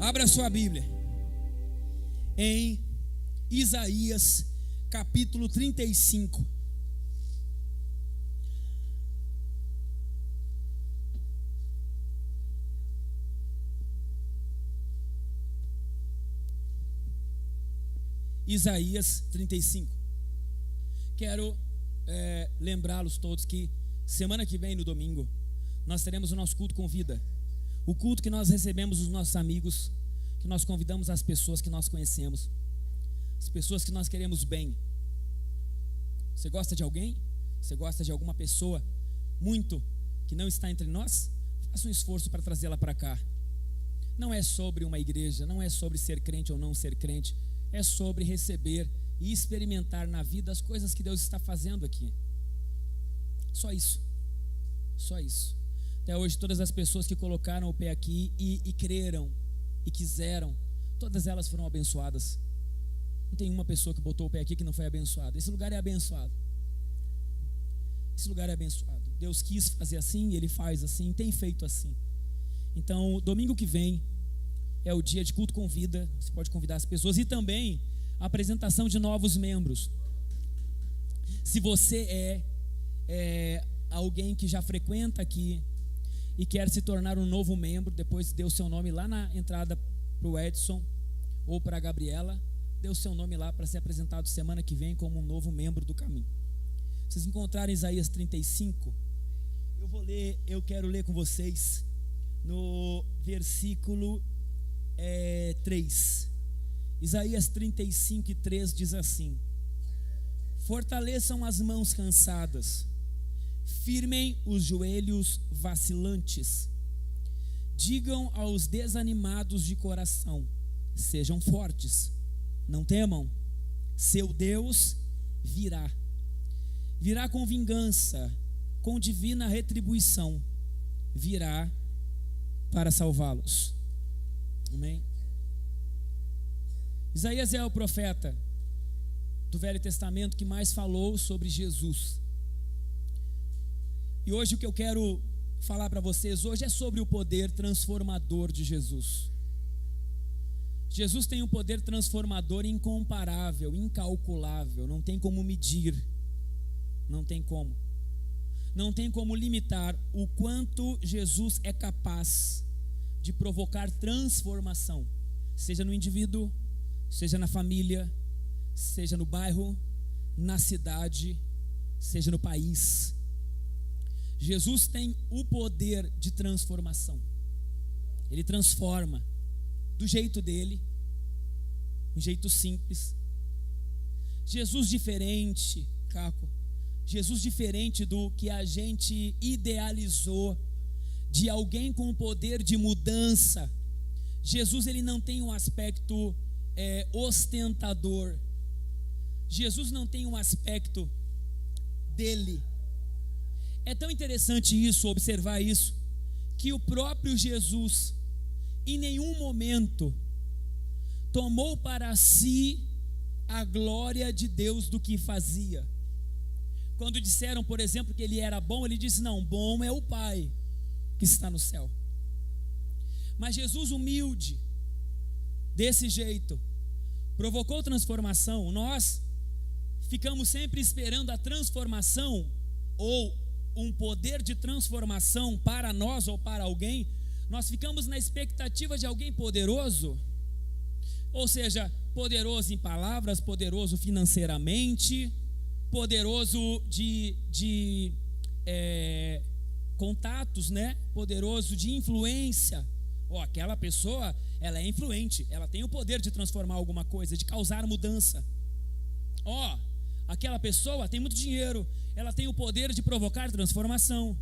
Abra sua Bíblia em Isaías capítulo 35. Isaías 35. Quero lembrá-los todos que semana que vem, no domingo, nós teremos o nosso culto com vida. O culto que nós recebemos os nossos amigos, que nós convidamos as pessoas que nós conhecemos, as pessoas que nós queremos bem. Você gosta de alguém? Você gosta de alguma pessoa muito que não está entre nós? Faça um esforço para trazê-la para cá. Não é sobre uma igreja, não é sobre ser crente ou não ser crente, é sobre receber e experimentar na vida as coisas que Deus está fazendo aqui. Só isso. Só isso. Até hoje, todas as pessoas que colocaram o pé aqui e creram e quiseram, todas elas foram abençoadas. Não tem uma pessoa que botou o pé aqui que não foi abençoada. Esse lugar é abençoado. Esse lugar é abençoado. Deus quis fazer assim, Ele faz assim, tem feito assim. Então, domingo que vem é o dia de culto com vida. Você pode convidar as pessoas e também a apresentação de novos membros. Se você é alguém que já frequenta aqui e quer se tornar um novo membro, depois dê o seu nome lá na entrada para o Edson ou para a Gabriela, dê o seu nome lá para ser apresentado semana que vem como um novo membro do caminho. Vocês encontrarem Isaías 35, eu quero ler com vocês no versículo 3. Isaías 35 e 3 diz assim: fortaleçam as mãos cansadas, firmem os joelhos vacilantes, digam aos desanimados de coração, sejam fortes, não temam, seu Deus virá com vingança, com divina retribuição, virá para salvá-los. Amém? Isaías é o profeta do Velho Testamento que mais falou sobre Jesus. E hoje o que eu quero falar para vocês hoje é sobre o poder transformador de Jesus. Jesus tem um poder transformador incomparável, incalculável, não tem como medir, não tem como limitar o quanto Jesus é capaz de provocar transformação, seja no indivíduo, seja na família, seja no bairro, na cidade, seja no país. Jesus tem o poder de transformação. Ele transforma do jeito dele, um jeito simples. Jesus diferente, Caco, Jesus diferente do que a gente idealizou, de alguém com poder de mudança. Jesus, ele não tem um aspecto ostentador. Jesus não tem um aspecto dele. É tão interessante isso, observar isso, que o próprio Jesus em nenhum momento tomou para si a glória de Deus do que fazia. Quando disseram, por exemplo, que ele era bom, ele disse: não, bom é o Pai que está no céu. Mas Jesus, humilde, desse jeito, provocou transformação. Nós ficamos sempre esperando a transformação ou um poder de transformação para nós ou para alguém. Nós ficamos na expectativa de alguém poderoso, ou seja, poderoso em palavras, poderoso financeiramente, poderoso de contatos, né? Poderoso de influência. Aquela pessoa, ela é influente, ela tem o poder de transformar alguma coisa, de causar mudança. Aquela pessoa tem muito dinheiro, ela tem o poder de provocar transformação.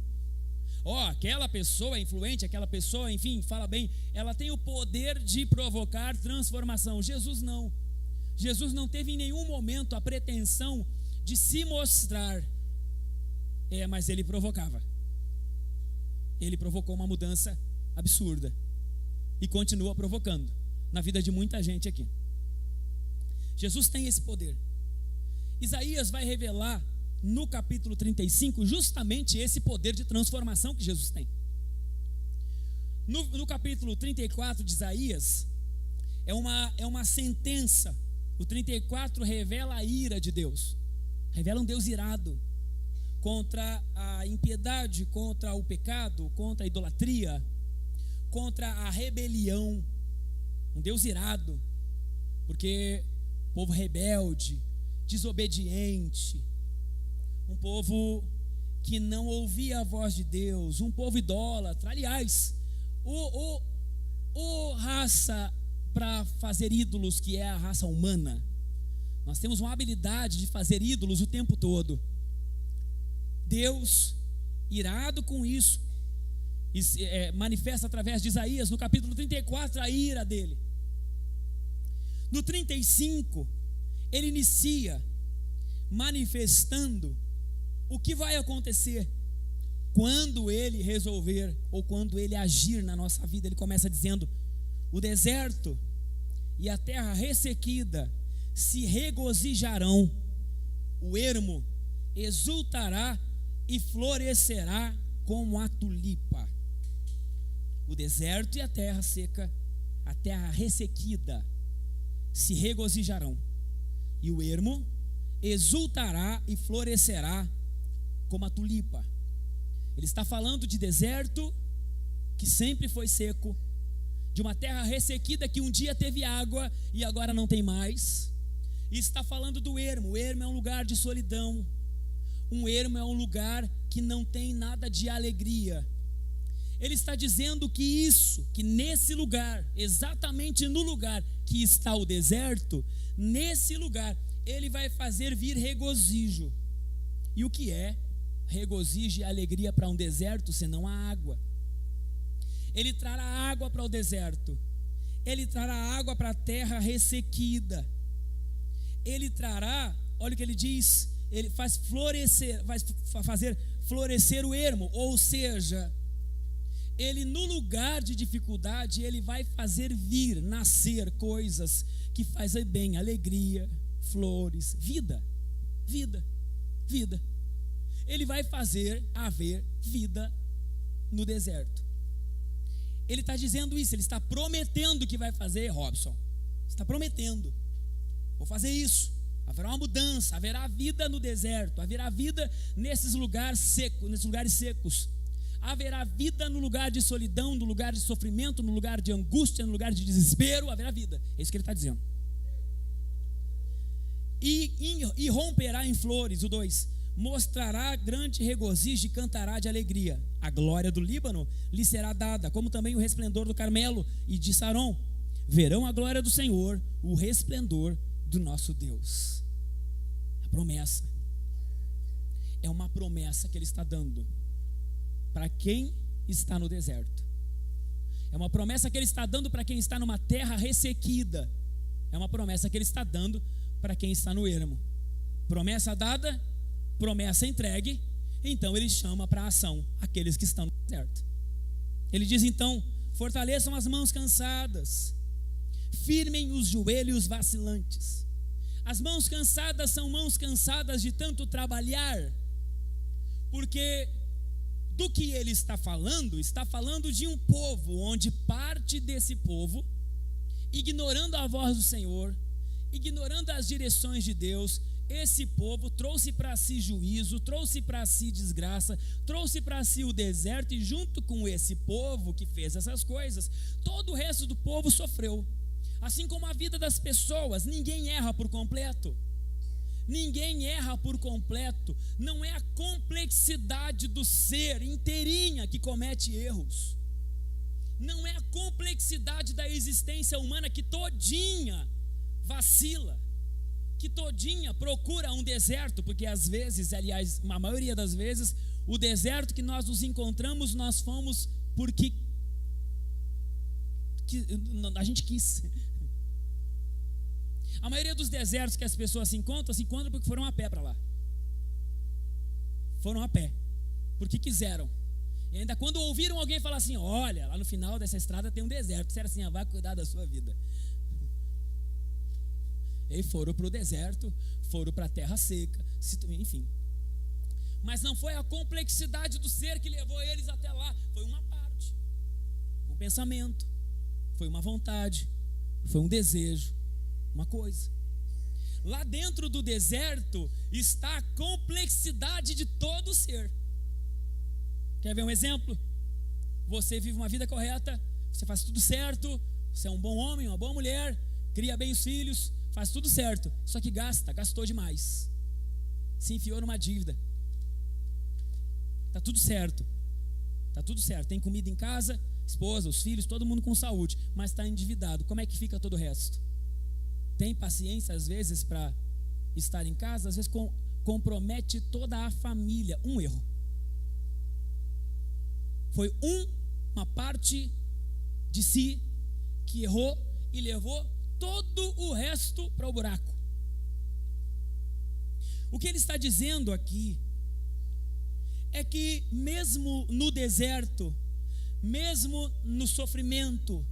Aquela pessoa é influente, aquela pessoa, enfim, fala bem, ela tem o poder de provocar transformação. Jesus não. Jesus não teve em nenhum momento a pretensão de se mostrar, mas ele provocava. Ele provocou uma mudança absurda e continua provocando na vida de muita gente aqui. Jesus tem esse poder. Isaías vai revelar no capítulo 35 justamente esse poder de transformação que Jesus tem. No capítulo 34 de Isaías, é uma sentença. O 34 revela a ira de Deus, revela um Deus irado contra a impiedade, contra o pecado, contra a idolatria, contra a rebelião. Um Deus irado, porque povo rebelde, desobediente, um povo que não ouvia a voz de Deus, um povo idólatra. Aliás, raça para fazer ídolos, que é a raça humana. Nós temos uma habilidade de fazer ídolos o tempo todo. Deus, irado com isso, manifesta através de Isaías, no capítulo 34, a ira dele. No 35, ele inicia manifestando o que vai acontecer quando ele resolver, ou quando ele agir na nossa vida. Ele começa dizendo: o deserto e a terra ressequida se regozijarão, o ermo exultará e florescerá como a tulipa. O deserto e a terra seca, a terra ressequida, se regozijarão, e o ermo exultará e florescerá como a tulipa. Ele está falando de deserto que sempre foi seco, de uma terra ressequida que um dia teve água e agora não tem mais. E está falando do ermo. O ermo é um lugar de solidão. Um ermo é um lugar que não tem nada de alegria. Ele está dizendo que nesse lugar, exatamente no lugar que está o deserto, nesse lugar ele vai fazer vir regozijo. E o que é regozijo e alegria para um deserto, senão a água? Ele trará água para o deserto, ele trará água para a terra ressequida, ele trará, olha o que ele diz, ele faz florescer, vai fazer florescer o ermo, ou seja, ele no lugar de dificuldade, ele vai fazer vir, nascer coisas que fazem bem, alegria, flores, vida. Ele vai fazer haver vida no deserto. Ele está dizendo isso, ele está prometendo que vai fazer, Robson. Está prometendo: vou fazer isso. Haverá uma mudança, haverá vida no deserto, haverá vida nesses lugares secos. Haverá vida no lugar de solidão, no lugar de sofrimento, no lugar de angústia, no lugar de desespero, haverá vida. É isso que ele está dizendo. E romperá em flores, o 2. Mostrará grande regozijo e cantará de alegria. A glória do Líbano lhe será dada, como também o resplendor do Carmelo e de Saron. Verão a glória do Senhor, o resplendor do nosso Deus. A promessa é uma promessa que ele está dando para quem está no deserto. É uma promessa que ele está dando para quem está numa terra ressequida. É uma promessa que ele está dando para quem está no ermo. Promessa dada, promessa entregue. Então ele chama para a ação aqueles que estão no deserto. Ele diz então: fortaleçam as mãos cansadas, firmem os joelhos vacilantes. As mãos cansadas são mãos cansadas de tanto trabalhar, porque do que ele está falando de um povo, onde parte desse povo, ignorando a voz do Senhor, ignorando as direções de Deus, esse povo trouxe para si juízo, trouxe para si desgraça, trouxe para si o deserto, e junto com esse povo que fez essas coisas, todo o resto do povo sofreu. Assim como a vida das pessoas, ninguém erra por completo. Ninguém erra por completo. Não é a complexidade do ser inteirinha que comete erros. Não é a complexidade da existência humana que todinha vacila, que todinha procura um deserto, porque às vezes, aliás, a maioria das vezes, o deserto que nós nos encontramos, nós fomos porque a gente quis. A maioria dos desertos que as pessoas se encontram porque foram a pé para lá. Foram a pé, porque quiseram. E ainda quando ouviram alguém falar assim: olha, lá no final dessa estrada tem um deserto, disseram assim: vai cuidar da sua vida. E foram para o deserto, foram para a terra seca, enfim. Mas não foi a complexidade do ser que levou eles até lá, foi uma parte, um pensamento, foi uma vontade, Foi um desejo, uma coisa. Lá dentro do deserto está a complexidade de todo o ser. Quer ver um exemplo? Você vive uma vida correta, você faz tudo certo, você é um bom homem, uma boa mulher, cria bem os filhos, faz tudo certo, só que gastou demais, se enfiou numa dívida. Tá tudo certo, tem comida em casa, esposa, os filhos, todo mundo com saúde, mas está endividado. Como é que fica todo o resto? Tem paciência às vezes para estar em casa? Às vezes compromete toda a família. Um erro. Foi uma parte de si que errou e levou todo o resto para o buraco. O que ele está dizendo aqui é que mesmo no deserto, mesmo no sofrimento,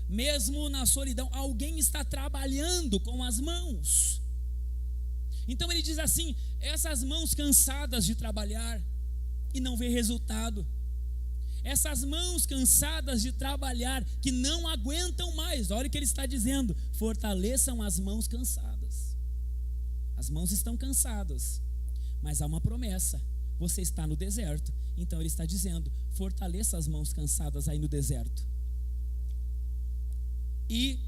mesmo na solidão, alguém está trabalhando com as mãos. Então ele diz assim: essas mãos cansadas de trabalhar e não ver resultado, essas mãos cansadas de trabalhar que não aguentam mais, olha o que ele está dizendo: fortaleçam as mãos cansadas. As mãos estão cansadas, mas há uma promessa. Você está no deserto, então ele está dizendo: fortaleça as mãos cansadas aí no deserto. E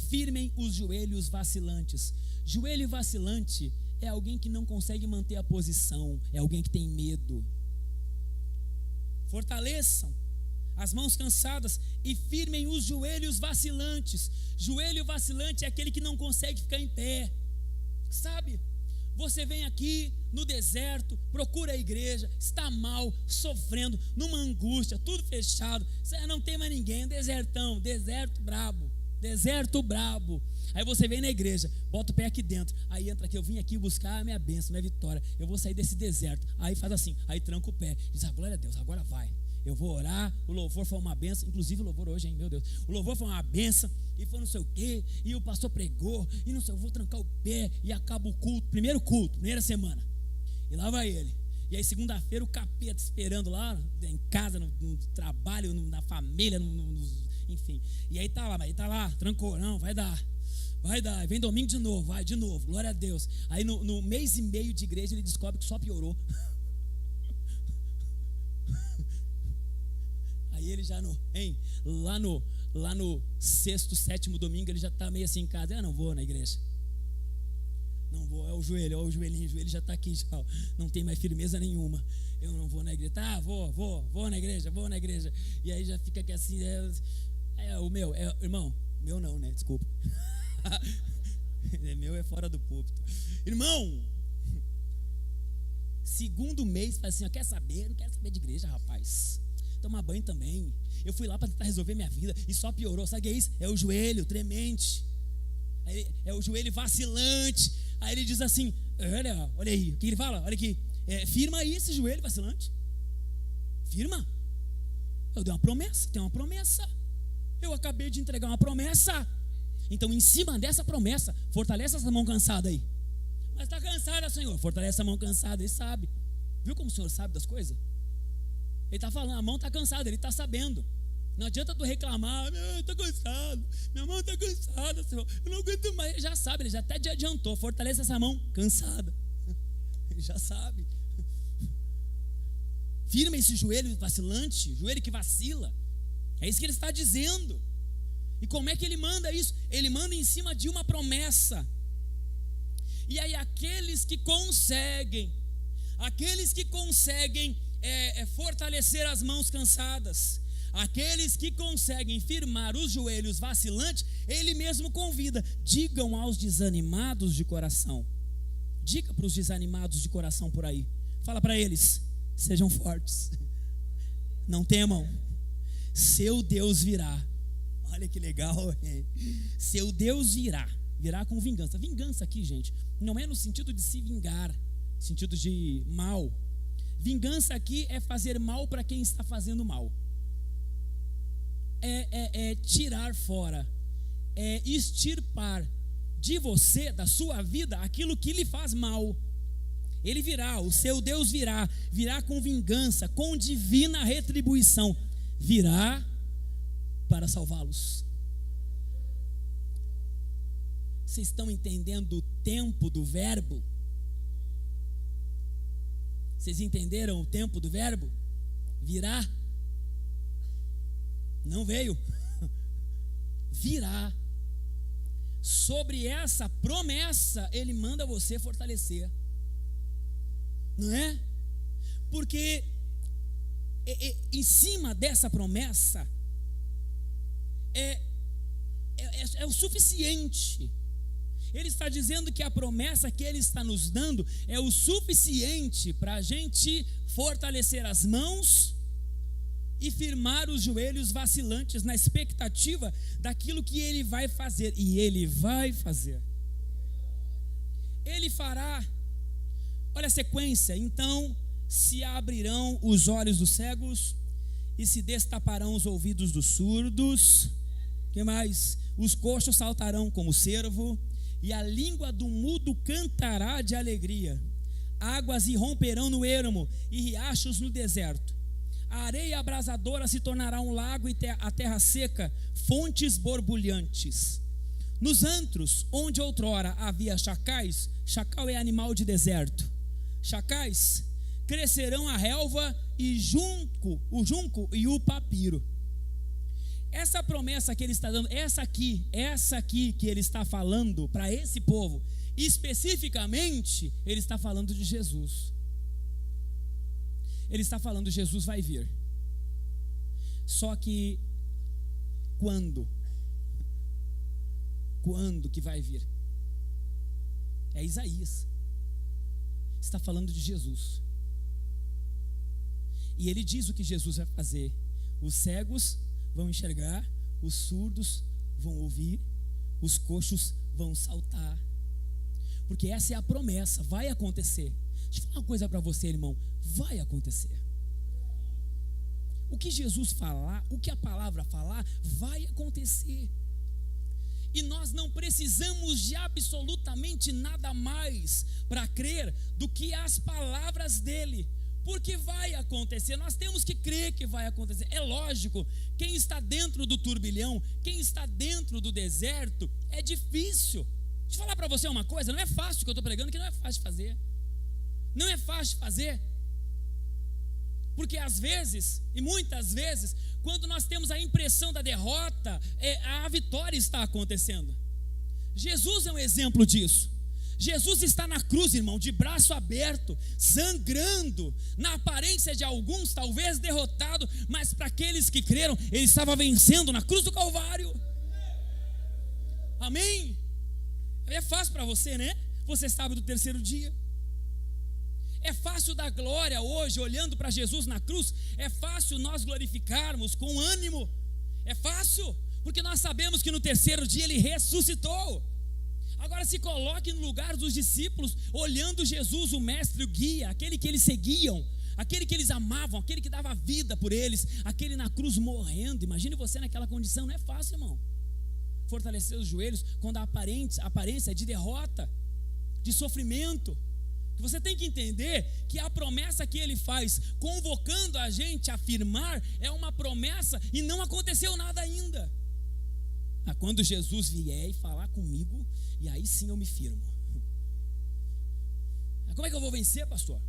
firmem os joelhos vacilantes. Joelho vacilante é alguém que não consegue manter a posição, é alguém que tem medo. Fortaleçam as mãos cansadas e firmem os joelhos vacilantes. Joelho vacilante é aquele que não consegue ficar em pé. Sabe? Você vem aqui no deserto, procura a igreja, está mal, sofrendo, numa angústia, tudo fechado, você não tem mais ninguém, desertão, deserto brabo. Aí você vem na igreja, bota o pé aqui dentro, aí entra aqui: eu vim aqui buscar a minha bênção, minha vitória, eu vou sair desse deserto. Aí faz assim, aí tranca o pé, diz: glória a Deus, agora vai. Eu vou orar, o louvor foi uma benção, inclusive o louvor hoje, hein, meu Deus, o louvor foi uma benção, e foi não sei o quê, e o pastor pregou, e não sei, eu vou trancar o pé, e acaba o culto, primeira semana, e lá vai ele, e aí segunda-feira o capeta esperando lá, em casa, no trabalho, na família, enfim, e aí tá lá, trancou, não, vai dar, vem domingo de novo, vai de novo, glória a Deus. Aí no mês e meio de igreja ele descobre que só piorou. Aí ele já lá no sexto, sétimo domingo, ele já está meio assim em casa: eu não vou na igreja, não vou, é o joelhinho, o joelho já está aqui, já, não tem mais firmeza nenhuma, eu não vou na igreja. Tá, vou na igreja, e aí já fica aqui assim, irmão, meu não, né, desculpa, meu é fora do púlpito, irmão. Segundo mês, fala assim: quer saber? Não quero saber de igreja, rapaz. Tomar banho também. Eu fui lá para tentar resolver minha vida e só piorou. Sabe o que é isso? É o joelho tremente. É o joelho vacilante. Aí ele diz assim: olha aí, o que ele fala? Olha aqui, firma aí esse joelho vacilante. Firma. Eu dei uma promessa, tem uma promessa. Eu acabei de entregar uma promessa. Então, em cima dessa promessa, fortalece essa mão cansada aí. Mas está cansada, Senhor. Fortalece a mão cansada, ele sabe. Viu como o Senhor sabe das coisas? Ele está falando, a mão está cansada, ele está sabendo. Não adianta tu reclamar: eu estou cansado, minha mão está cansada, Senhor, eu não aguento mais. Ele já sabe, ele já até adiantou: fortalece essa mão cansada. Ele já sabe. Firma esse joelho vacilante, joelho que vacila. É isso que ele está dizendo. E como é que ele manda isso? Ele manda em cima de uma promessa. E aí aqueles que conseguem fortalecer as mãos cansadas, aqueles que conseguem firmar os joelhos vacilantes, ele mesmo convida: digam aos desanimados de coração. Diga para os desanimados de coração por aí, fala para eles: sejam fortes, não temam, seu Deus virá. Olha que legal, hein? Seu Deus virá com vingança. Vingança aqui, gente, não é no sentido de se vingar, no sentido de mal. Vingança aqui é fazer mal para quem está fazendo mal. É tirar fora, é extirpar de você, da sua vida, aquilo que lhe faz mal. Ele virá, o seu Deus virá com vingança, com divina retribuição, virá para salvá-los. Vocês estão entendendo o tempo do verbo? Vocês entenderam o tempo do verbo? Virá. Não veio. Virá. Sobre essa promessa, ele manda você fortalecer. Não é? Porque em cima dessa promessa é o suficiente. Ele está dizendo que a promessa que ele está nos dando é o suficiente para a gente fortalecer as mãos e firmar os joelhos vacilantes na expectativa daquilo que ele vai fazer. E ele vai fazer. Ele fará. Olha a sequência. Então se abrirão os olhos dos cegos e se destaparão os ouvidos dos surdos. Que mais? Os coxos saltarão como cervo, e a língua do mudo cantará de alegria. Águas irromperão no ermo e riachos no deserto. A areia abrasadora se tornará um lago e a terra seca, fontes borbulhantes. Nos antros, onde outrora havia chacais, chacal é animal de deserto, chacais, crescerão a relva e o junco e o papiro. Essa promessa que ele está dando, essa aqui que ele está falando para esse povo, especificamente, ele está falando de Jesus. Ele está falando, Jesus vai vir. Só que quando? Quando que vai vir? É Isaías. Está falando de Jesus. E ele diz o que Jesus vai fazer. Os cegos vão enxergar, os surdos vão ouvir, os coxos vão saltar. Porque essa é a promessa, vai acontecer. Deixa eu falar uma coisa para você, irmão, vai acontecer. O que Jesus falar, o que a palavra falar, vai acontecer. E nós não precisamos de absolutamente nada mais para crer do que as palavras dele. Porque vai acontecer, nós temos que crer que vai acontecer. É lógico, quem está dentro do turbilhão, quem está dentro do deserto, é difícil. Deixa eu falar para você uma coisa, não é fácil o que eu estou pregando, que não é fácil de fazer. Não é fácil de fazer. Porque às vezes, e muitas vezes, quando nós temos a impressão da derrota, a vitória está acontecendo. Jesus é um exemplo disso. Jesus está na cruz, irmão, de braço aberto, sangrando, na aparência de alguns, talvez derrotado, mas para aqueles que creram, ele estava vencendo na cruz do Calvário. Amém? É fácil para você, né? Você sabe do terceiro dia. É fácil dar glória hoje, olhando para Jesus na cruz. É fácil nós glorificarmos com ânimo. É fácil, porque nós sabemos que no terceiro dia ele ressuscitou. Agora se coloque no lugar dos discípulos, olhando Jesus, o mestre, o guia, aquele que eles seguiam, aquele que eles amavam, aquele que dava vida por eles, aquele na cruz morrendo. Imagine você naquela condição, não é fácil, irmão. Fortalecer os joelhos quando a aparência é de derrota, de sofrimento. Você tem que entender que a promessa que ele faz, convocando a gente a firmar, é uma promessa e não aconteceu nada ainda. Quando Jesus vier e falar comigo, e aí sim eu me firmo. Como é que eu vou vencer, pastor?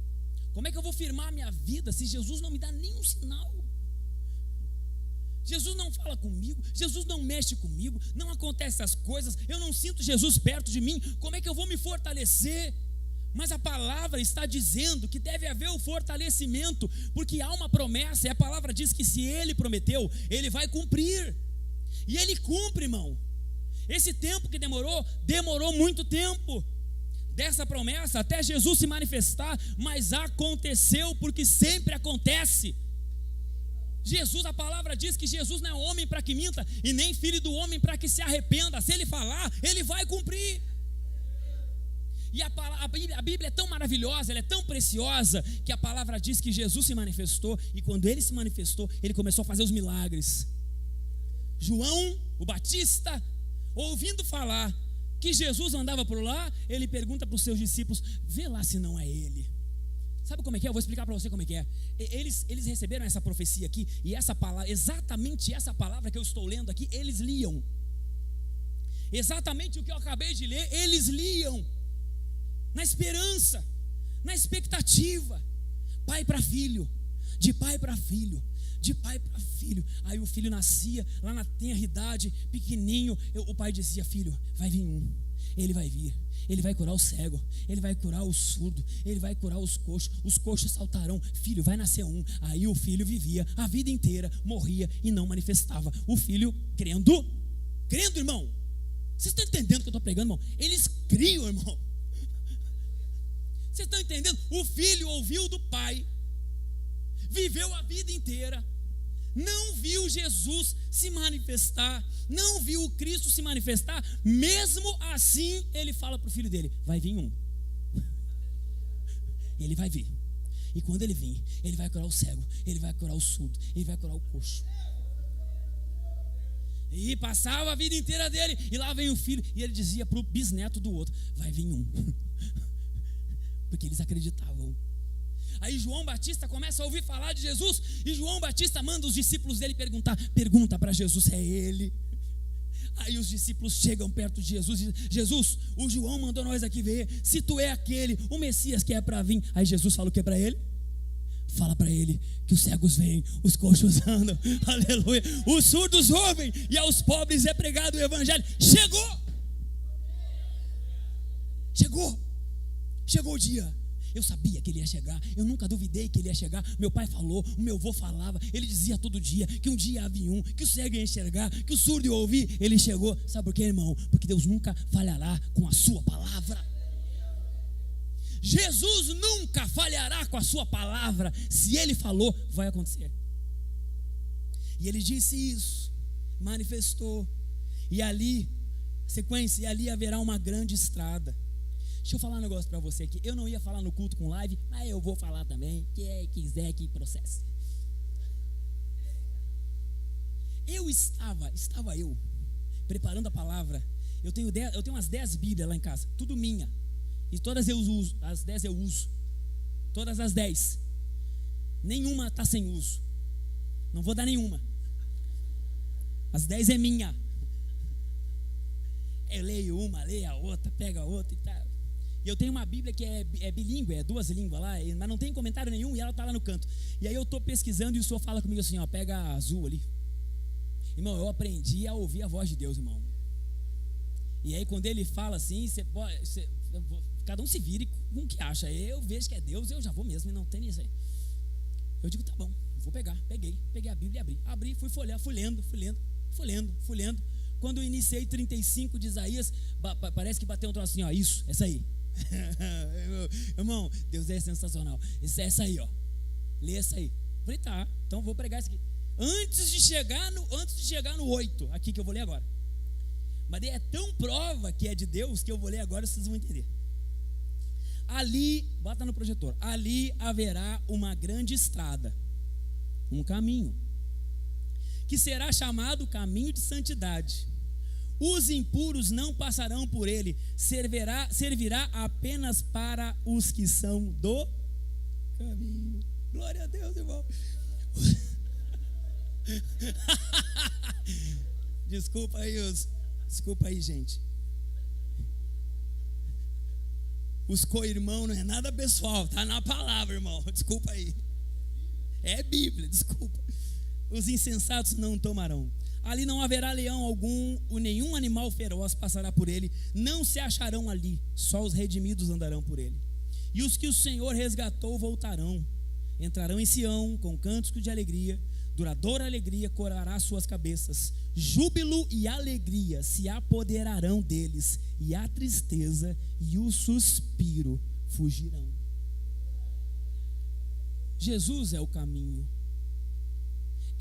Como é que eu vou firmar a minha vida se Jesus não me dá nenhum sinal? Jesus não fala comigo, Jesus não mexe comigo, não acontece as coisas, eu não sinto Jesus perto de mim. Como é que eu vou me fortalecer? Mas a palavra está dizendo que deve haver o fortalecimento, porque há uma promessa, e a palavra diz que se ele prometeu, ele vai cumprir. E ele cumpre, irmão. Esse tempo que demorou muito tempo. Dessa promessa até Jesus se manifestar, mas aconteceu, porque sempre acontece. Jesus, a palavra diz que Jesus não é homem para que minta, e nem filho do homem para que se arrependa. Se ele falar, ele vai cumprir. E a Bíblia é tão maravilhosa, ela é tão preciosa, que a palavra diz que Jesus se manifestou, e quando ele se manifestou, ele começou a fazer os milagres. João, o Batista, ouvindo falar que Jesus andava por lá, ele pergunta para os seus discípulos: vê lá se não é ele. Sabe como é que é? Eu vou explicar para você como é que é. Eles receberam essa profecia aqui, e essa palavra, exatamente essa palavra que eu estou lendo aqui, eles liam. Exatamente o que eu acabei de ler, eles liam na esperança, na expectativa, pai para filho, de pai para filho, de pai para filho. Aí o filho nascia lá na tenridade, pequenininho, o pai dizia: filho, vai vir um, ele vai vir, ele vai curar o cego, ele vai curar o surdo, ele vai curar os coxos saltarão, filho, vai nascer um. Aí o filho vivia a vida inteira, morria e não manifestava. O filho crendo, irmão. Vocês estão entendendo o que eu estou pregando, irmão? Eles criam, irmão. Vocês estão entendendo? O filho ouviu do pai, viveu a vida inteira, não viu Jesus se manifestar, não viu o Cristo se manifestar. Mesmo assim, ele fala para o filho dele: vai vir um, ele vai vir, e quando ele vir, ele vai curar o cego, ele vai curar o surdo, ele vai curar o coxo. E passava a vida inteira dele, e lá vem o filho, e ele dizia para o bisneto do outro: vai vir um, porque eles acreditavam. Aí João Batista começa a ouvir falar de Jesus, e João Batista manda os discípulos dele pergunta para Jesus: é ele? Aí os discípulos chegam perto de Jesus e dizem: Jesus, o João mandou nós aqui ver se tu é aquele, o Messias que é para vir. Aí Jesus fala o que para ele? Fala para ele que os cegos vêm, os coxos andam, aleluia, os surdos ouvem, e aos pobres é pregado o evangelho. Chegou o dia. Eu sabia que ele ia chegar, eu nunca duvidei que ele ia chegar. Meu pai falou, o meu avô falava, ele dizia todo dia que um dia havia um, que o cego ia enxergar, que o surdo ia ouvir. Ele chegou. Sabe por quê, irmão? Porque Deus nunca falhará com a sua palavra. Jesus nunca falhará com a sua palavra. Se ele falou, vai acontecer. E ele disse isso, manifestou. E ali, sequência, e ali haverá uma grande estrada. Deixa eu falar um negócio para você aqui. Eu não ia falar no culto com live, mas eu vou falar também. Quem quiser que processe. Estava eu preparando a palavra. Eu tenho umas 10 Bíblias lá em casa, tudo minha. E todas eu uso, as 10 eu uso. Todas as 10. Nenhuma está sem uso. Não vou dar nenhuma. As 10 é minha. Eu leio uma, leio a outra, pego a outra e tal. E eu tenho uma Bíblia que é bilíngue, é 2 línguas lá, mas não tem comentário nenhum, e ela está lá no canto. E aí eu estou pesquisando e o Senhor fala comigo assim: ó, pega a azul ali. Irmão, eu aprendi a ouvir a voz de Deus, irmão. E aí quando ele fala assim, cada um se vire com o que acha. Eu vejo que é Deus, eu já vou mesmo, e não tem isso aí. Eu digo: tá bom, vou pegar. Peguei a Bíblia e abri, fui folhear, fui lendo. Quando eu iniciei 35 de Isaías, parece que bateu um troço assim, ó, essa aí. Irmão, Deus é sensacional. Essa aí, ó. Lê essa aí. Falei: tá, então vou pregar isso aqui. Antes de chegar no 8, aqui que eu vou ler agora. Mas é tão prova que é de Deus que eu vou ler agora, vocês vão entender. Ali, bota no projetor. Ali haverá uma grande estrada, um caminho, que será chamado caminho de santidade. Os impuros não passarão por ele, servirá apenas para os que são do caminho. Glória a Deus, irmão. Desculpa aí, gente. Os co-irmãos não é nada pessoal, tá na palavra, irmão. Desculpa aí. É Bíblia, desculpa. Os insensatos não tomarão. Ali não haverá leão algum, nenhum animal feroz passará por ele, não se acharão ali, só os redimidos andarão por ele. E os que o Senhor resgatou voltarão, entrarão em Sião com cânticos de alegria, duradoura alegria corará suas cabeças, júbilo e alegria se apoderarão deles, e a tristeza e o suspiro fugirão. Jesus é o caminho,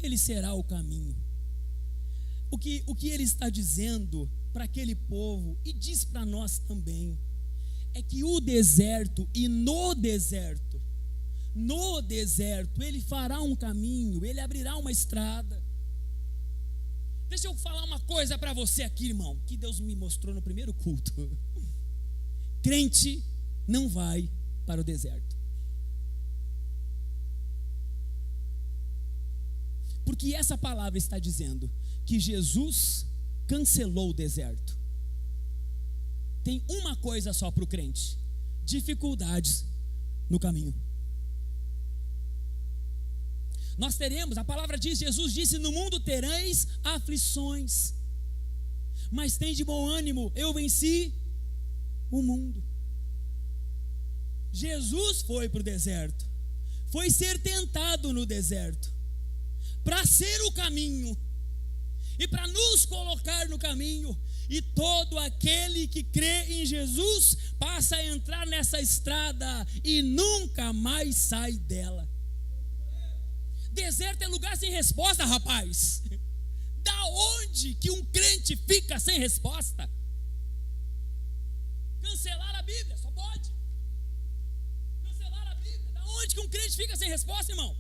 ele será o caminho. O que ele está dizendo para aquele povo, e diz para nós também, é que o deserto, e no deserto, ele fará um caminho, ele abrirá uma estrada. Deixa eu falar uma coisa para você aqui, irmão, que Deus me mostrou no primeiro culto. Crente não vai para o deserto. Porque essa palavra está dizendo que Jesus cancelou o deserto. tem uma coisa só para o crente: dificuldades no caminho. Nós teremos, a palavra diz, Jesus disse: no mundo tereis aflições, mas tem de bom ânimo, eu venci o mundo. Jesus foi para o deserto, foi ser tentado no deserto, para ser o caminho, e para nos colocar no caminho. E todo aquele que crê em Jesus passa a entrar nessa estrada e nunca mais sai dela. Deserto é lugar sem resposta, rapaz. Da onde que um crente fica sem resposta? Cancelar a Bíblia, só pode. Cancelar a Bíblia. Da onde que um crente fica sem resposta, irmão?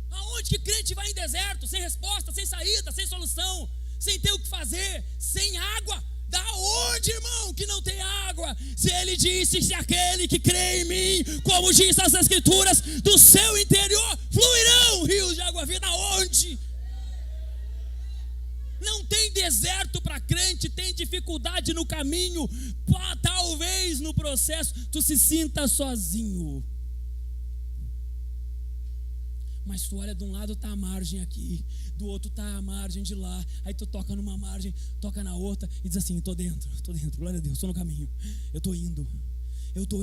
Aonde que crente vai em deserto, sem resposta, sem saída, sem solução, sem ter o que fazer, sem água? Da onde, irmão, que não tem água? Se ele disse: se aquele que crê em mim, como diz as Escrituras, do seu interior fluirão rios de água viva. Da onde? Não tem deserto para crente, tem dificuldade no caminho. Talvez no processo tu se sinta sozinho, mas tu olha de um lado, está a margem aqui, do outro está a margem de lá. Aí tu toca numa margem, toca na outra e diz assim: estou dentro, glória a Deus, estou no caminho, eu estou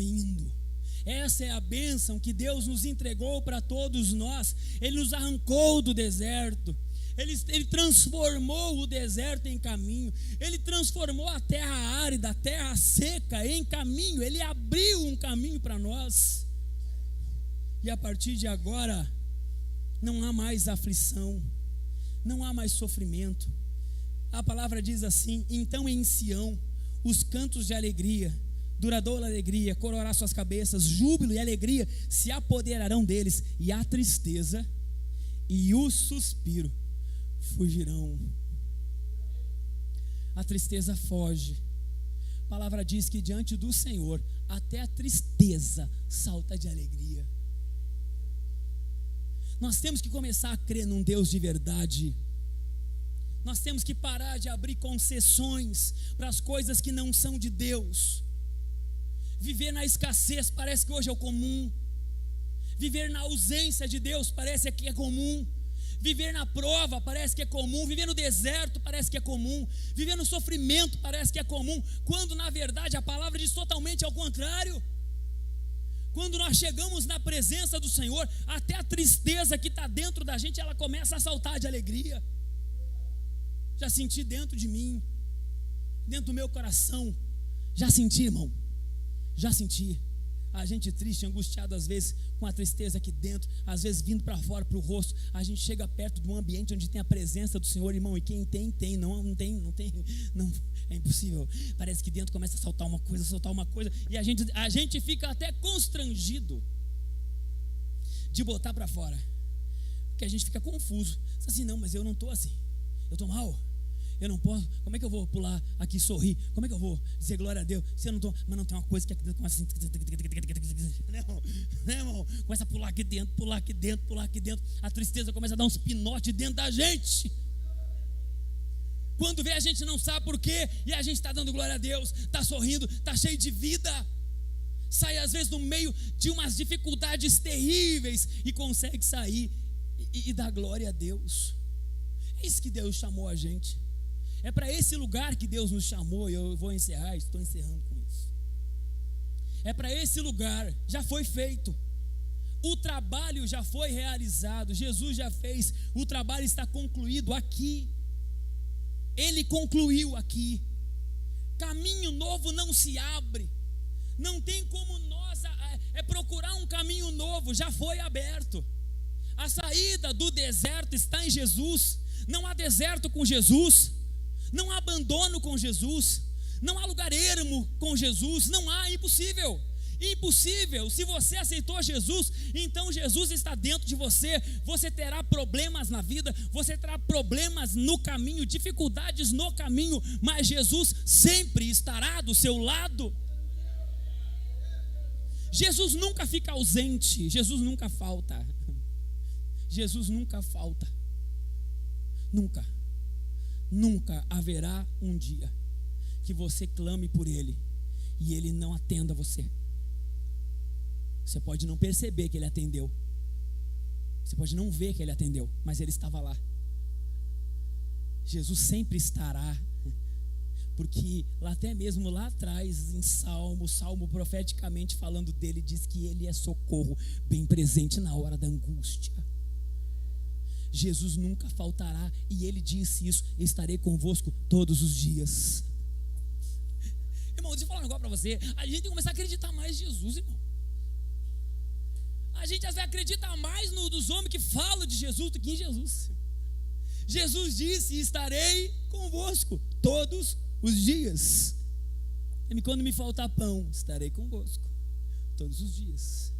indo. Essa é a bênção que Deus nos entregou para todos nós. Ele nos arrancou do deserto, Ele transformou o deserto em caminho, Ele transformou a terra árida, a terra seca em caminho. Ele abriu um caminho para nós. E a partir de agora não há mais aflição, não há mais sofrimento. A palavra diz assim: então em Sião os cantos de alegria, duradoura alegria, coroará suas cabeças, júbilo e alegria se apoderarão deles, e a tristeza e o suspiro fugirão. A tristeza foge. A palavra diz que diante do Senhor até a tristeza salta de alegria. Nós temos que começar a crer num Deus de verdade. Nós temos que parar de abrir concessões para as coisas que não são de Deus. Viver na escassez parece que hoje é o comum. Viver na ausência de Deus parece que é comum. Viver na prova parece que é comum. Viver no deserto parece que é comum. Viver no sofrimento parece que é comum, quando na verdade a palavra diz totalmente ao contrário. Quando nós chegamos na presença do Senhor, até a tristeza que está dentro da gente, ela começa a saltar de alegria. Já senti dentro de mim, dentro do meu coração. Já senti, irmão, já senti. A gente triste, angustiado às vezes, com a tristeza aqui dentro, às vezes vindo para fora, para o rosto. A gente chega perto de um ambiente onde tem a presença do Senhor, irmão. E quem tem, não tem, não, é impossível. Parece que dentro começa a saltar uma coisa, e a gente fica até constrangido de botar para fora, porque a gente fica confuso. Assim: não, mas eu não estou assim, eu estou mal, eu não posso. Como é que eu vou pular aqui e sorrir? Como é que eu vou dizer glória a Deus se eu não estou? Mas não, tem uma coisa que aqui dentro começa assim, né, irmão? Começa a pular aqui dentro. A tristeza começa a dar uns pinotes dentro da gente. Quando vê, a gente não sabe por quê, e a gente está dando glória a Deus, está sorrindo, está cheio de vida. Sai às vezes no meio de umas dificuldades terríveis e consegue sair e dar glória a Deus. É isso que Deus chamou a gente. É para esse lugar que Deus nos chamou. E eu vou encerrar, estou encerrando com isso. É para esse lugar, já foi feito. O trabalho já foi realizado, Jesus já fez, o trabalho está concluído aqui. Ele concluiu aqui. Caminho novo não se abre. Não tem como nós procurar um caminho novo, já foi aberto. A saída do deserto está em Jesus. Não há deserto com Jesus, não há abandono com Jesus, não há lugar ermo com Jesus, não há, impossível. Impossível. Se você aceitou Jesus, então Jesus está dentro de você. Você terá problemas na vida, você terá problemas no caminho, dificuldades no caminho, mas Jesus sempre estará do seu lado. Jesus nunca fica ausente, Jesus nunca falta. Jesus nunca falta. Nunca haverá um dia que você clame por Ele e Ele não atenda você. Você pode não perceber que Ele atendeu, você pode não ver que Ele atendeu, mas Ele estava lá. Jesus sempre estará, porque até mesmo lá atrás em Salmo profeticamente falando dele, diz que Ele é socorro bem presente na hora da angústia. Jesus nunca faltará, e Ele disse isso: estarei convosco todos os dias. Irmão, deixa eu falar um negócio para você. A gente tem que começar a acreditar mais em Jesus, irmão. A gente às vezes acredita mais dos homens que falam de Jesus do que em Jesus. Jesus disse: estarei convosco todos os dias. E quando me faltar pão, estarei convosco todos os dias.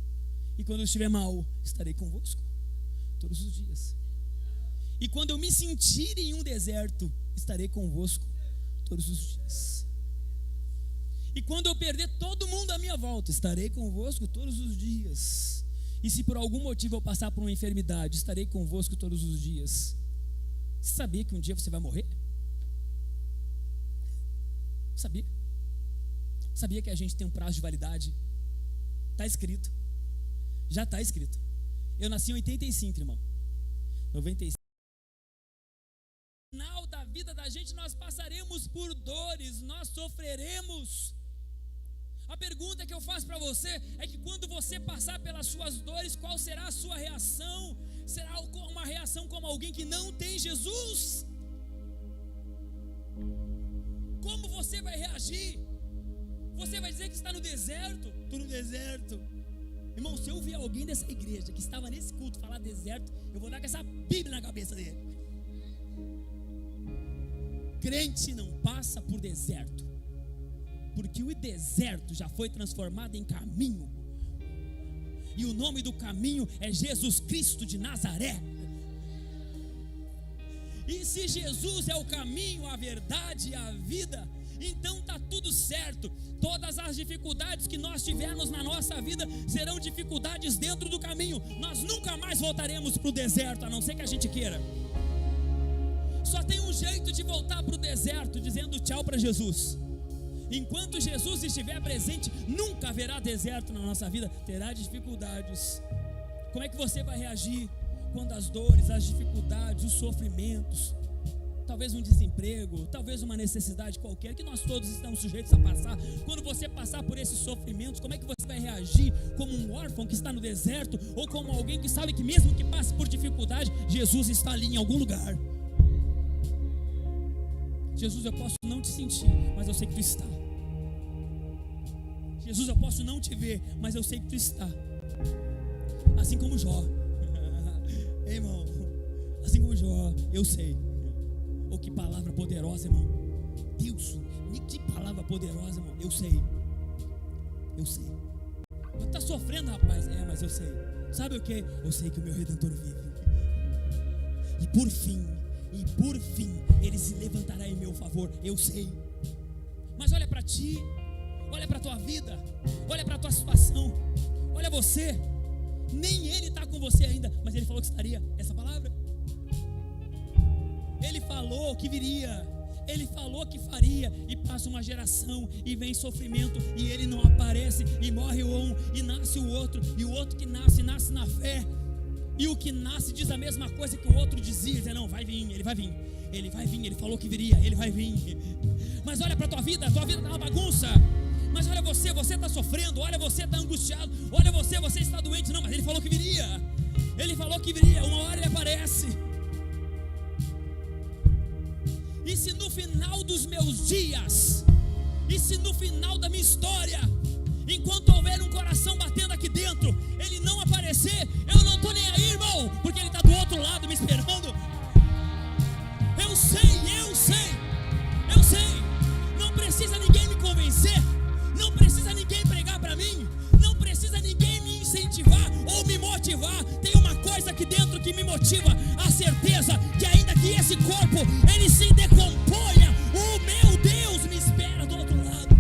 E quando eu estiver mal, estarei convosco todos os dias. E quando eu me sentir em um deserto, estarei convosco todos os dias. E quando eu perder todo mundo à minha volta, estarei convosco todos os dias. E se por algum motivo eu passar por uma enfermidade, estarei convosco todos os dias. Você sabia que um dia você vai morrer? Sabia? Sabia que a gente tem um prazo de validade? Está escrito. Já está escrito. Eu nasci em 85, irmão. 95. No final da vida da gente nós passaremos por dores, nós sofreremos. A pergunta que eu faço para você é que quando você passar pelas suas dores, qual será a sua reação? Será uma reação como alguém que não tem Jesus? Como você vai reagir? Você vai dizer que está no deserto? Estou no deserto. Irmão, se eu ver alguém dessa igreja que estava nesse culto falar deserto, eu vou dar com essa Bíblia na cabeça dele. Crente não passa por deserto, porque o deserto já foi transformado em caminho. E o nome do caminho é Jesus Cristo de Nazaré. E se Jesus é o caminho, a verdade e a vida, então está tudo certo. Todas as dificuldades que nós tivermos na nossa vida serão dificuldades dentro do caminho. Nós nunca mais voltaremos para o deserto, a não ser que a gente queira. Só tem um jeito de voltar para o deserto, dizendo tchau para Jesus. Enquanto Jesus estiver presente, nunca haverá deserto na nossa vida. Terá dificuldades. Como é que você vai reagir quando as dores, as dificuldades, os sofrimentos, talvez um desemprego, talvez uma necessidade qualquer, que nós todos estamos sujeitos a passar, quando você passar por esses sofrimentos, como é que você vai reagir? Como um órfão que está no deserto, ou como alguém que sabe que mesmo que passe por dificuldade, Jesus está ali em algum lugar? Jesus, eu posso não te sentir, mas eu sei que tu está. Jesus, eu posso não te ver, mas eu sei que tu está. Assim como Jó. Ei, irmão, assim como Jó, eu sei. Oh, que palavra poderosa, irmão. Deus, que palavra poderosa, irmão. Eu sei. Eu sei. Eu tá sofrendo, rapaz. É, mas eu sei. Sabe o que? Eu sei que o meu Redentor vive. E por fim, Ele se levantará em meu favor. Eu sei. Mas olha para ti, olha para a tua vida, olha para a tua situação, olha você. Nem Ele está com você ainda, mas Ele falou que estaria. Essa palavra, Ele falou que viria, Ele falou que faria. E passa uma geração e vem sofrimento, e Ele não aparece, e morre um, e nasce o outro, e o outro que nasce na fé. E o que nasce diz a mesma coisa que o outro dizia, diz, não, vai vir, ele vai vir, ele vai vir, ele falou que viria, ele vai vir. Mas olha para a tua vida está uma bagunça. Mas olha você está sofrendo, olha você está angustiado, olha você está doente. Não, mas Ele falou que viria, Ele falou que viria, uma hora Ele aparece. E se no final dos meus dias, e se no final da minha história, enquanto houver um coração batendo aqui dentro, Ele não aparecer, eu não estou nem aí, irmão, porque Ele está do outro lado me esperando. Eu sei, não precisa ninguém me convencer, não precisa ninguém pregar para mim, não precisa ninguém me incentivar ou me motivar. Tem uma coisa aqui dentro que me motiva, a certeza que ainda que esse corpo ele se decomponha, o meu Deus me espera do outro lado.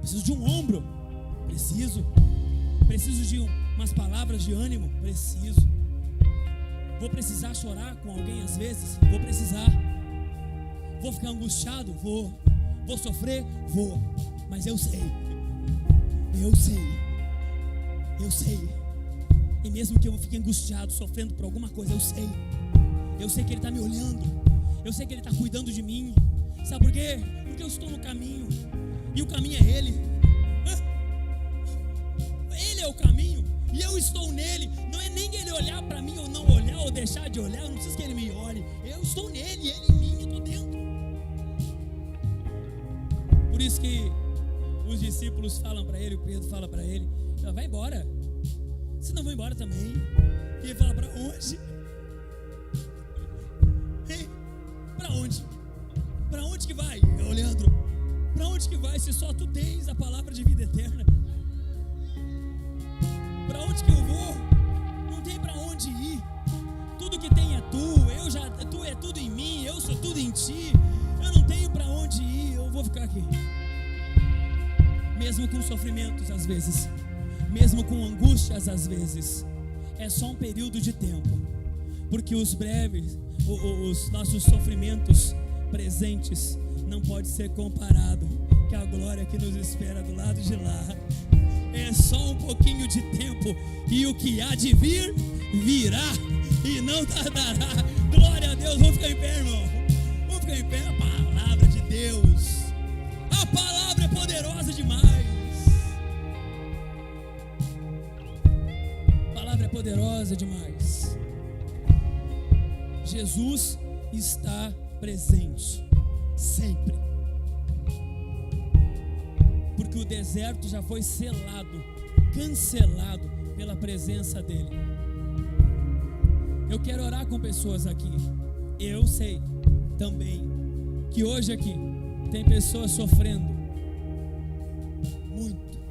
Preciso de um ombro, preciso de umas palavras de ânimo, preciso. Vou precisar chorar com alguém às vezes? Vou precisar. Vou ficar angustiado? Vou. Vou sofrer? Vou. Mas eu sei. E mesmo que eu fique angustiado, sofrendo por alguma coisa, eu sei que Ele está me olhando, eu sei que Ele está cuidando de mim. Sabe por quê? Porque eu estou no caminho, e o caminho é Ele. Ele é o caminho, e eu estou nele. Não é nem Ele olhar para mim ou não olhar, ou deixar de olhar. Eu não preciso que Ele me olhe. Eu estou nele, Ele em mim, eu estou dentro. Por isso que os discípulos falam para Ele, o Pedro fala para Ele: vai embora. Você não vai embora também? E Ele fala: para onde? Ei, para onde? Para onde que vai, Leandro? Para onde que vai se só tu tens a palavra de vida eterna? Para onde que eu vou? Não tem para onde ir. Tudo que tem é tu. Tu é tudo em mim. Eu sou tudo em ti. Eu não tenho para onde ir. Eu vou ficar aqui. Mesmo com sofrimentos às vezes, mesmo com angústias às vezes, é só um período de tempo, porque os nossos sofrimentos presentes não pode ser comparado com a glória que nos espera do lado de lá. É só um pouquinho de tempo, e o que há de vir, virá e não tardará. Glória a Deus. Vamos ficar em pé, irmão. Vamos ficar em pé. A palavra de Deus, a palavra é poderosa demais. A palavra é poderosa demais. Jesus está presente sempre, porque o deserto já foi selado, cancelado pela presença dele. Eu quero orar com pessoas aqui. Eu sei também que hoje aqui tem pessoas sofrendo muito.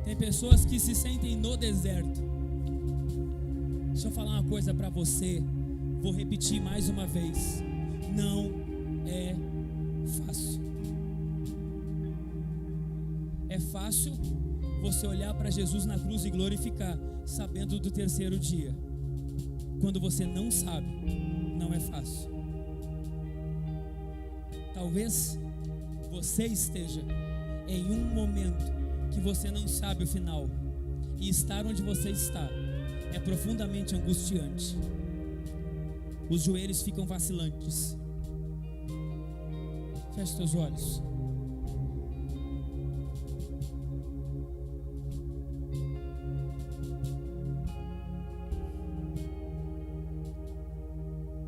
Tem pessoas que se sentem no deserto. Deixa eu falar uma coisa para você. Vou repetir mais uma vez. Não é fácil. É fácil você olhar para Jesus na cruz e glorificar, sabendo do terceiro dia. Quando você não sabe, não é fácil. Talvez você esteja em um momento que você não sabe o final, e estar onde você está é profundamente angustiante. Os joelhos ficam vacilantes. Feche teus olhos.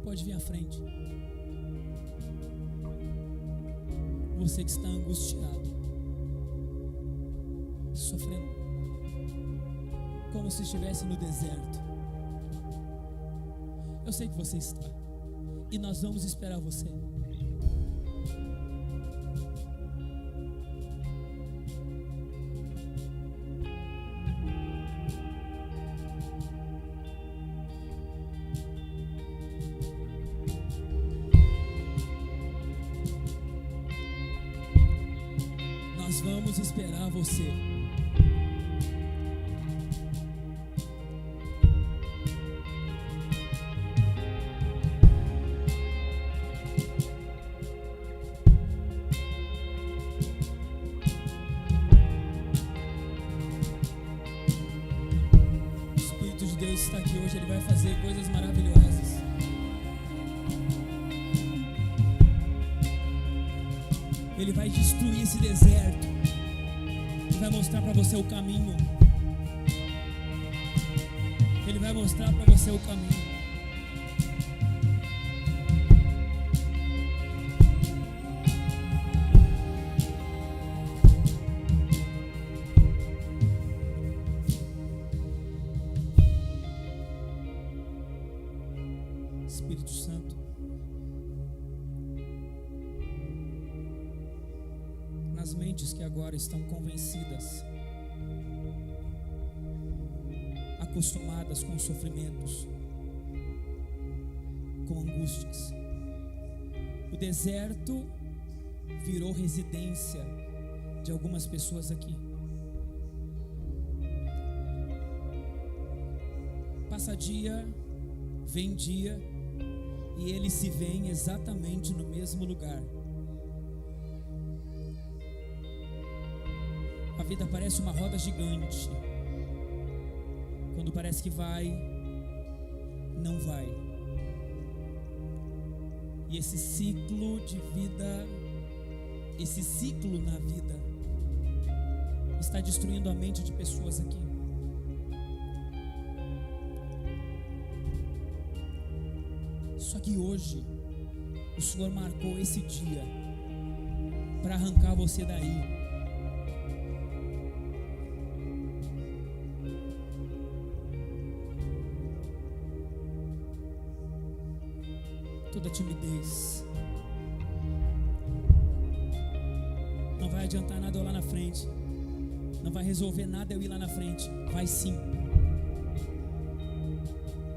Pode vir à frente. Você que está angustiado, sofrendo, como se estivesse no deserto. Eu sei que você está, e nós vamos esperar você. Nós vamos esperar você. O Espírito de Deus está aqui hoje, Ele vai fazer coisas maravilhosas. Ele vai destruir esse deserto. Ele vai mostrar para você o caminho. Ele vai mostrar para você o caminho. Espírito Santo, nas mentes que agora estão convencidas, acostumadas com sofrimentos, com angústias, o deserto virou residência de algumas pessoas aqui. Passa dia, vem dia, e ele se vê exatamente no mesmo lugar. A vida parece uma roda gigante. Quando parece que vai, não vai. E esse ciclo de vida, esse ciclo na vida, está destruindo a mente de pessoas aqui. Só que hoje, o Senhor marcou esse dia para arrancar você daí. Toda timidez. Não vai adiantar nada eu lá na frente. Não vai resolver nada eu ir lá na frente. Vai sim.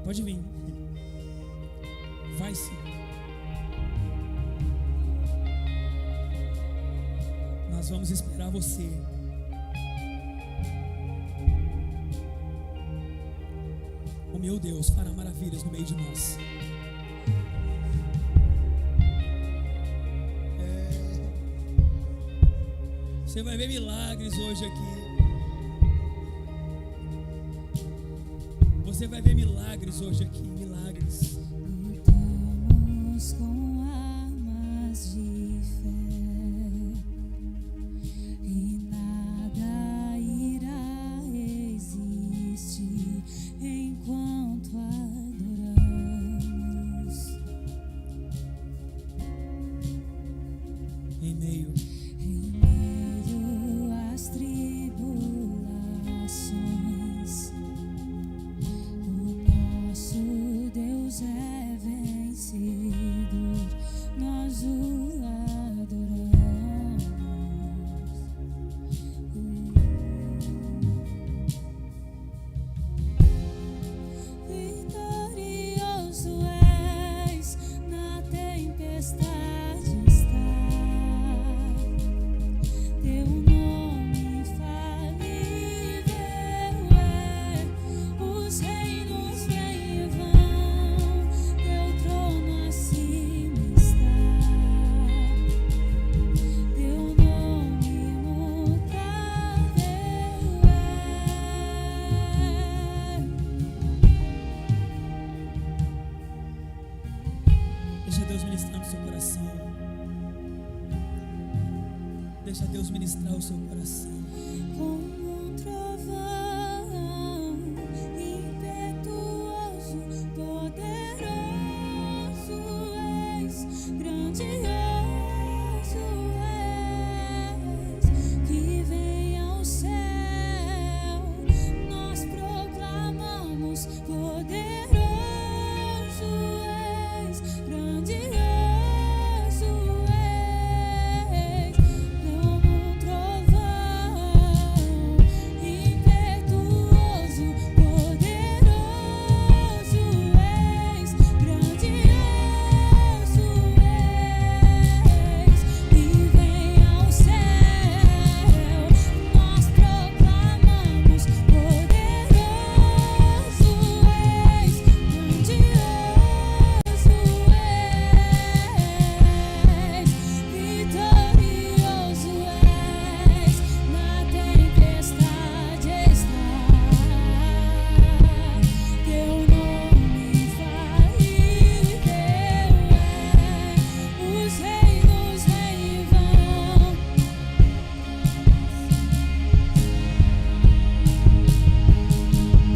Pode vir. Vai sim. Nós vamos esperar você. O meu Deus fará maravilhas no meio de nós. Você vai ver milagres hoje aqui. Você vai ver milagres hoje aqui. Milagres. Lutamos com armas de fé e nada irá existir enquanto adoramos. Em meio às tribulações, o nosso Deus é vencedor, nós o adoramos. Vitorioso és, na tempestade está. Teu nome infalível é, os reinos vêm e vão, teu trono acima está. Teu nome imutável é. Deixa Deus ministrar no seu coração. Deixa Deus ministrar o seu coração. Como um trovão, impetuoso, poderoso és, grandioso és, que vem ao céu, nós proclamamos, poderoso és, grandioso és, como um trovão, impetuoso, poderoso és, grandioso és, que vem ao céu, nós proclamamos, poderoso és, grandioso és, vitorioso és, na tempestade está. Teu nome infalível é, os reinos vêm e vão.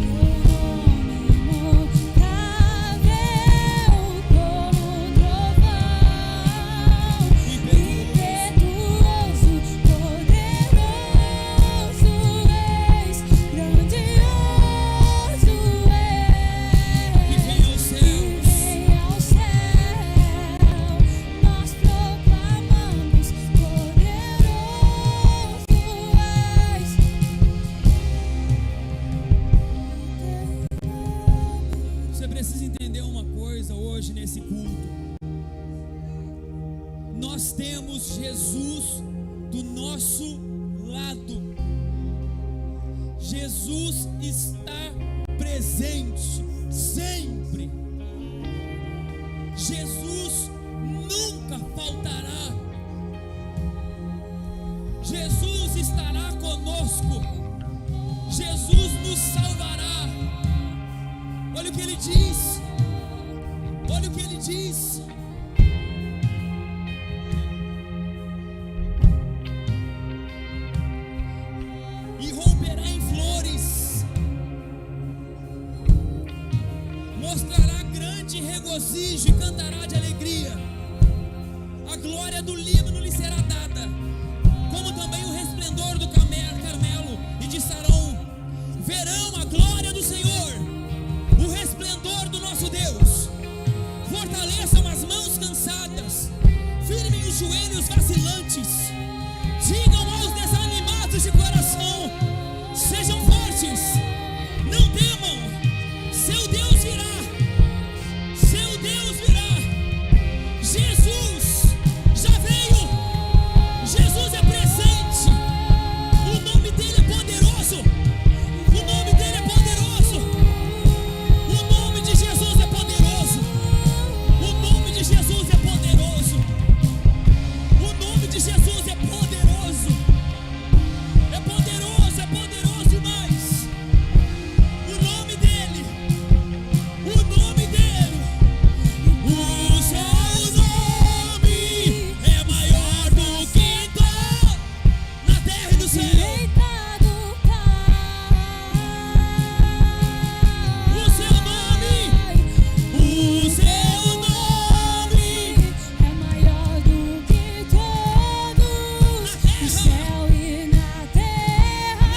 Teu nome imutável, como um trovão, impetuoso, poderoso és, grandioso Que és, vem aos que céus. vem ao céu, nós proclamamos, poderoso és. Você precisa entender uma coisa hoje nesse culto. Nós temos Jesus do nosso lado. Jesus está presente presente sempre. Jesus nunca faltará. Jesus estará conosco. Jesus nos salvará. Olha o que ele diz. Olha o que ele diz. E romperá em flores, mostrará grande regozijo e cantará de alegria. A glória do Líbano lhe será dada, como também o resplendor do Carmelo e de Sarão. Verão a glória do Senhor, o resplendor do nosso Deus. Fortaleçam as mãos cansadas, firmem os joelhos vacilantes. Digam aos desanimados de coração: sejam fortes, não temam. Seu Deus virá, seu Deus virá. Jesus já veio, Jesus é presente. O nome dele é poderoso, o nome dele é poderoso. O nome de Jesus é poderoso, o nome de Jesus é poderoso. O nome de Jesus é poderoso, é poderoso, é poderoso demais. O nome dele, o nome dele. O seu nome é maior do que todo na terra e no céu. Deitado O seu nome é maior do que todos. No céu e na terra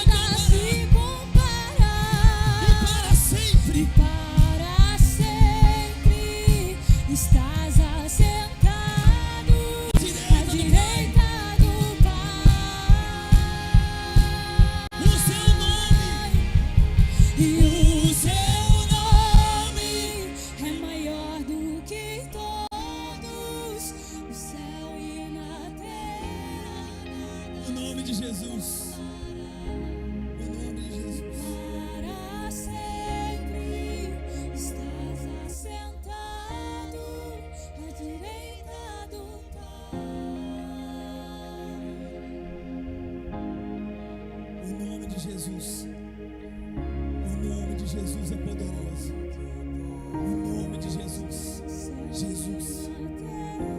nada se compara. e para sempre. Para sempre estás assentado à direita do Pai. O seu nome, E o seu nome. é maior do que todos. No céu e na terra O nome de Jesus. O nome de Jesus. para sempre estás assentado à direita do Pai. O nome de Jesus. O nome de Jesus é poderoso. O nome de Jesus. Jesus.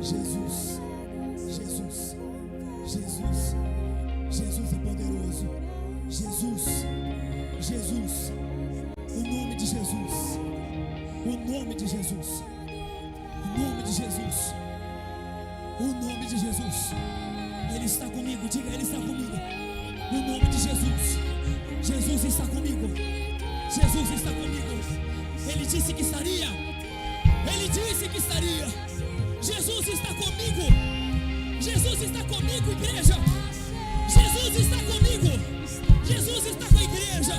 Jesus. Jesus. Jesus. Jesus é poderoso. Jesus. Jesus. O nome de Jesus. O nome de Jesus. O nome de Jesus. O nome de Jesus. Ele está comigo. Diga, ele está comigo. O nome de Jesus. Jesus está comigo. Jesus está comigo. Ele disse que estaria. Ele disse que estaria. Jesus está comigo. Jesus está comigo, igreja. Jesus está comigo. Jesus está com a igreja.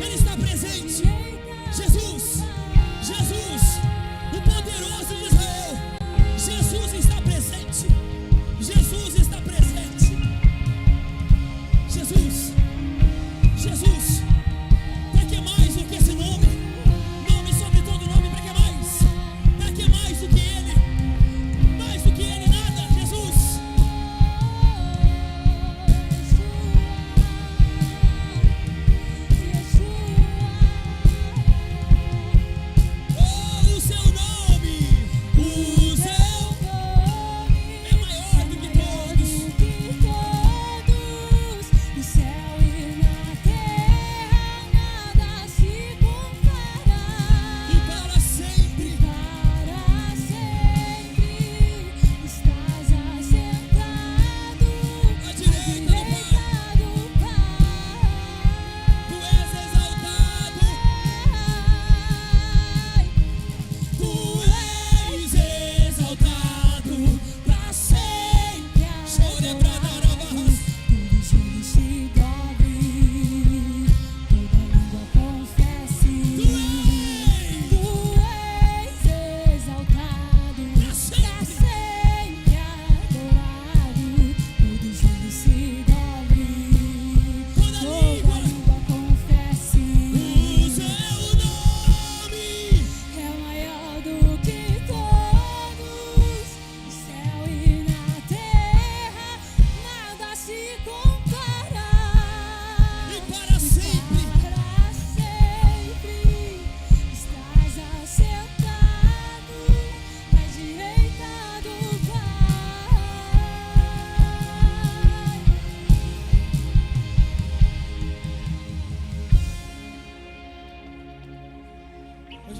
Ele está presente. Jesus. Jesus. O poderoso de Israel. Jesus está presente. Jesus está presente. Jesus. Jesus. Para que mais do que esse nome? Nome sobre todo nome, para que mais? Para que mais do que ele? Mais do que ele, nada. Jesus.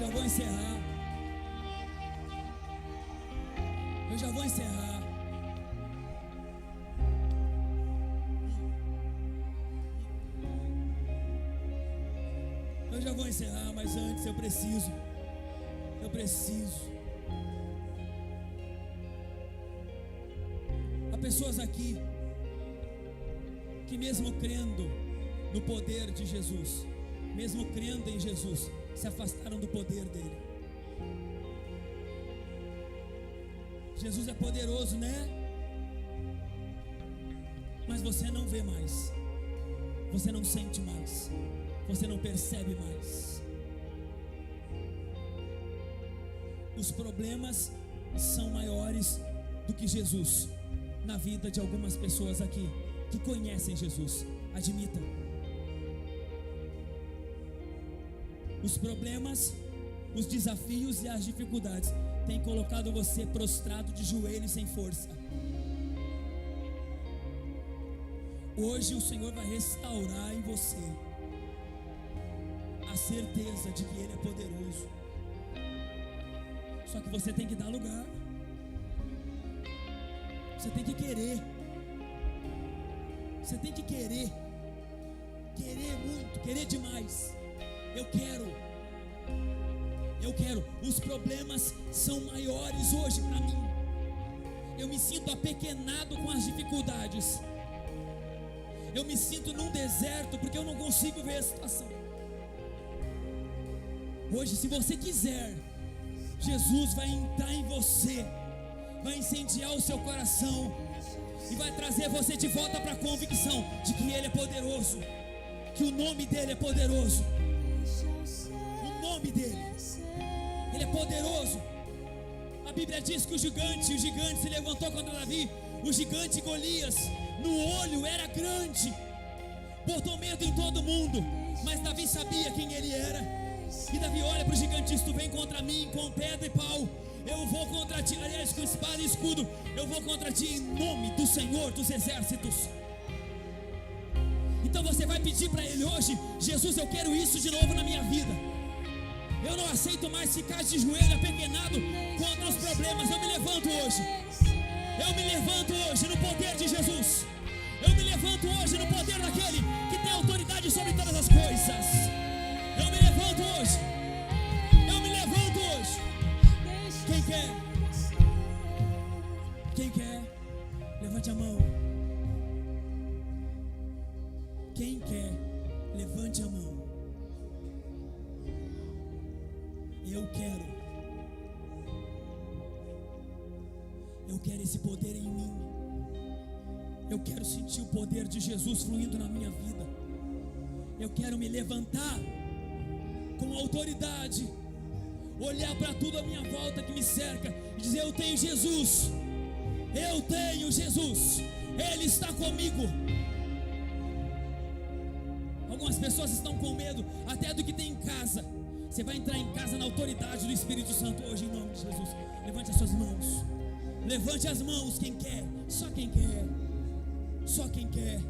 já vou encerrar. Eu já vou encerrar. Eu já vou encerrar, mas antes eu preciso. Há pessoas aqui que mesmo crendo no poder de Jesus, mesmo crendo em Jesus, se afastaram do poder dele. Jesus é poderoso, né? Mas você não vê mais, você não sente mais, você não percebe mais. Os problemas são maiores do que Jesus na vida de algumas pessoas aqui que conhecem Jesus. Admitam. Os problemas, os desafios e as dificuldades têm colocado você prostrado de joelhos sem força. Hoje o Senhor vai restaurar em você a certeza de que Ele é poderoso. Só que você tem que dar lugar. Você tem que querer. Você tem que querer. Querer muito, querer demais. Eu quero. Os problemas são maiores hoje para mim. Eu me sinto apequenado com as dificuldades. Eu me sinto num deserto porque eu não consigo ver a situação. Hoje, se você quiser, Jesus vai entrar em você, vai incendiar o seu coração e vai trazer você de volta para a convicção de que Ele é poderoso, que o nome dEle é poderoso. O nome dEle, Ele é poderoso. A Bíblia diz que o gigante se levantou contra Davi. O gigante Golias, no olho era grande, botou medo em todo mundo, mas Davi sabia quem ele era. E Davi olha para o gigante e diz: tu vem contra mim com pedra e pau, eu vou contra ti, aliás, com espada e escudo, eu vou contra ti em nome do Senhor dos exércitos. Então você vai pedir para Ele hoje: Jesus, eu quero isso de novo na minha vida. Eu não aceito mais ficar de joelho apequenado contra os problemas. Eu me levanto hoje. Eu me levanto hoje no poder de Jesus. Eu me levanto hoje no poder daquele que tem autoridade sobre todas as coisas. Eu me levanto hoje. Eu me levanto hoje. Quem quer? Quem quer? Levante a mão. Quem quer? Levante a mão. Eu quero. Eu quero esse poder em mim. Eu quero sentir o poder de Jesus fluindo na minha vida. Eu quero me levantar com autoridade, olhar para tudo à minha volta que me cerca e dizer: eu tenho Jesus. Eu tenho Jesus. Ele está comigo. Algumas pessoas estão com medo até do que tem em casa. Você vai entrar em casa na autoridade do Espírito Santo hoje, em nome de Jesus. Levante as suas mãos. Levante as mãos, quem quer. Só quem quer. Só quem quer.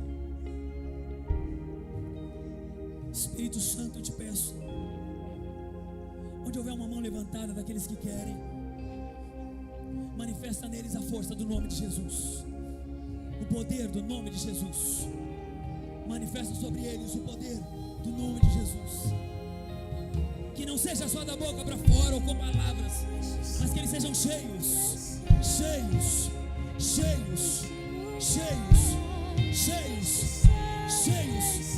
Espírito Santo, eu te peço, onde houver uma mão levantada daqueles que querem, manifesta neles a força do nome de Jesus, o poder do nome de Jesus. Manifesta sobre eles o poder do nome de Jesus. Que não seja só da boca para fora ou com palavras, mas que eles sejam cheios, cheios, cheios, cheios, cheios, cheios,